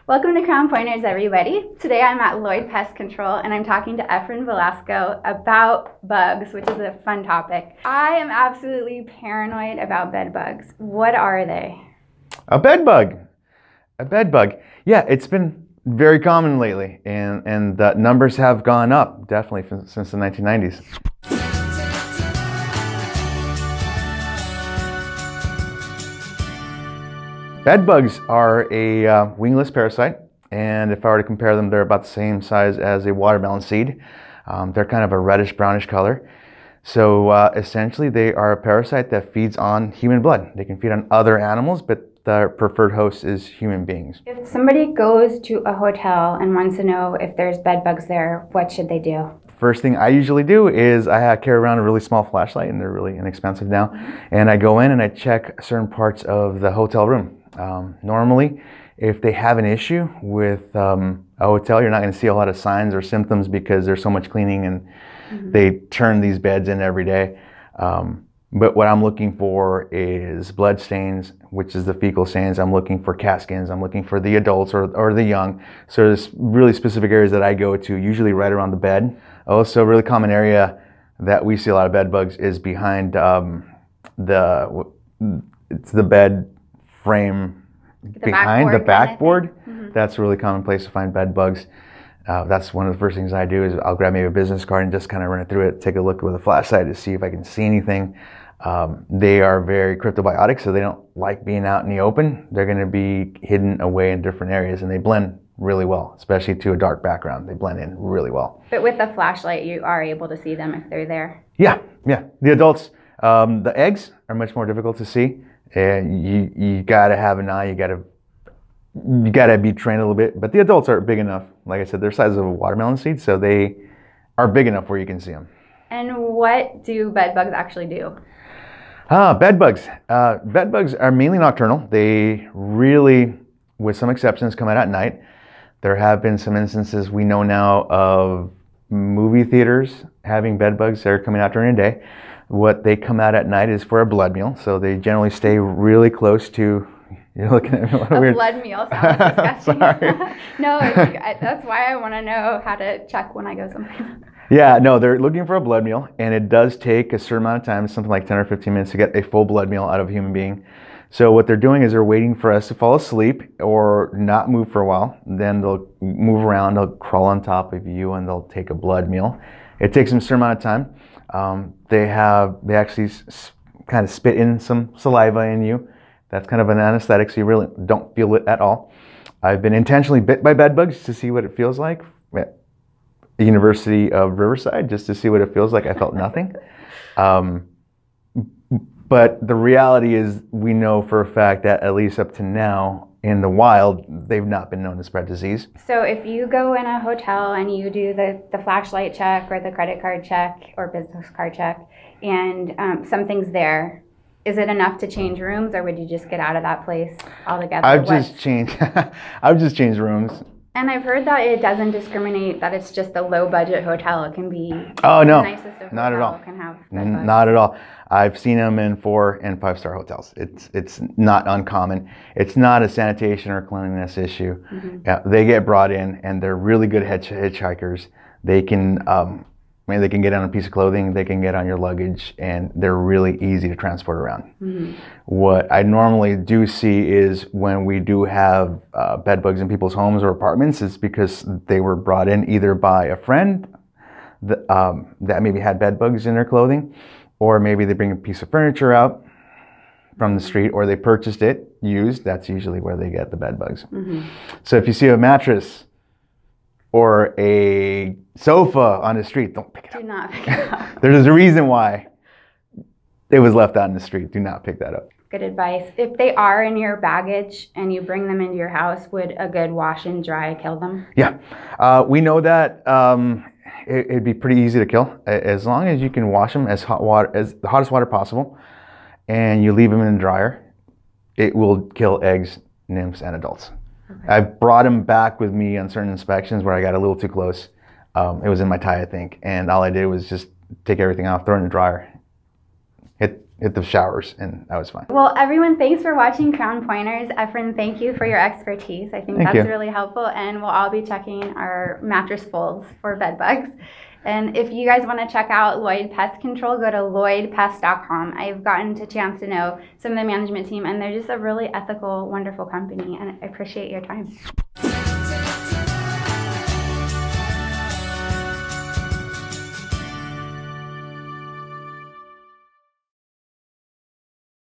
Welcome to Crown Pointers, everybody. Today I'm at Lloyd Pest Control and I'm talking to Efren Velasco about bugs, which is a fun topic. I am absolutely paranoid about bed bugs. What are they? A bed bug. A bed bug. Yeah, it's been very common lately, and the numbers have gone up, definitely, since the 1990s. Bed bugs are a wingless parasite, and if I were to compare them, they're about the same size as a watermelon seed. They're kind of a reddish-brownish color. So essentially, they are a parasite that feeds on human blood. They can feed on other animals, but their preferred host is human beings. If somebody goes to a hotel and wants to know if there's bed bugs there, what should they do? First thing I usually do is I carry around a really small flashlight, and they're really inexpensive now. And I go in and I check certain parts of the hotel room. Normally, if they have an issue with a hotel, you're not going to see a lot of signs or symptoms because there's so much cleaning and they turn these beds in every day. But what I'm looking for is blood stains, which is the fecal stains. I'm looking for cat skins. I'm looking for the adults or the young. So there's really specific areas that I go to, usually right around the bed. Also, a really common area that we see a lot of bed bugs is behind the bed frame, behind the backboard. That's a really common place to find bed bugs. That's one of the first things I do is I'll grab maybe a business card and just kind of run it through it, take a look with a flashlight to see if I can see anything. They are very cryptobiotic, so they don't like being out in the open. They're going to be hidden away in different areas, and they blend really well, especially to a dark background. They blend in really well. But with a flashlight, you are able to see them if they're there. Yeah. The adults, the eggs are much more difficult to see. And you gotta have an eye. You gotta be trained a little bit. But the adults are big enough. Like I said, they're the size of a watermelon seed, so they are big enough where you can see them. And what do bed bugs actually do? Bed bugs. Bed bugs are mainly nocturnal. They really, with some exceptions, come out at night. There have been some instances we know now of movie theaters having bed bugs that are coming out during the day. What they come out at night is for a blood meal, so they generally stay really close to. You're looking at me a weird. Blood meal sounds disgusting. Sorry. No, that's why I want to know how to check when I go someplace. Yeah, no, they're looking for a blood meal, and it does take a certain amount of time, something like 10 or 15 minutes to get a full blood meal out of a human being. So what they're doing is they're waiting for us to fall asleep or not move for a while. Then they'll move around, they'll crawl on top of you, and they'll take a blood meal. It takes them a certain amount of time. They actually kind of spit in some saliva in you. That's kind of an anesthetic, so you really don't feel it at all. I've been intentionally bit by bed bugs to see what it feels like at the University of Riverside, just to see what it feels like. I felt nothing. But the reality is we know for a fact that at least up to now, in the wild, they've not been known to spread disease. So if you go in a hotel and you do the flashlight check or the credit card check or business card check and something's there, is it enough to change rooms or would you just get out of that place altogether? I've just changed rooms. And I've heard that it doesn't discriminate, that it's just a low budget hotel. It can be the nicest of not at all. Can have bed bugs. Not at all. I've seen them in 4- and 5-star hotels. It's not uncommon. It's not a sanitation or cleanliness issue. They get brought in, and they're really good hitchhikers. They can, they can get on a piece of clothing. They can get on your luggage, and they're really easy to transport around. What I normally do see is when we do have bed bugs in people's homes or apartments, is because they were brought in either by a friend that maybe had bed bugs in their clothing, or maybe they bring a piece of furniture out from the street, or they purchased it used. That's usually where they get the bed bugs. So if you see a mattress or a sofa on the street, don't pick it up. Do not pick it up. There's a reason why it was left out in the street. Do not pick that up. Good advice. If they are in your baggage and you bring them into your house, would a good wash and dry kill them? Yeah, we know that it'd be pretty easy to kill as long as you can wash them as the hottest water possible, and you leave them in the dryer. It will kill eggs, nymphs, and adults. I've brought them back with me on certain inspections where I got a little too close. It was in my tie, I think, and all I did was just take everything off, throw it in the dryer. hit the showers, and I was fine. Well, everyone, thanks for watching Crown Pointers. Efren, thank you for your expertise. I think Thank that's you. really helpful, and we'll all be checking our mattress folds for bed bugs. And if you guys want to check out Lloyd Pest Control, go to lloydpest.com. I've gotten a chance to know some of the management team, and they're just a really ethical, wonderful company, and I appreciate your time.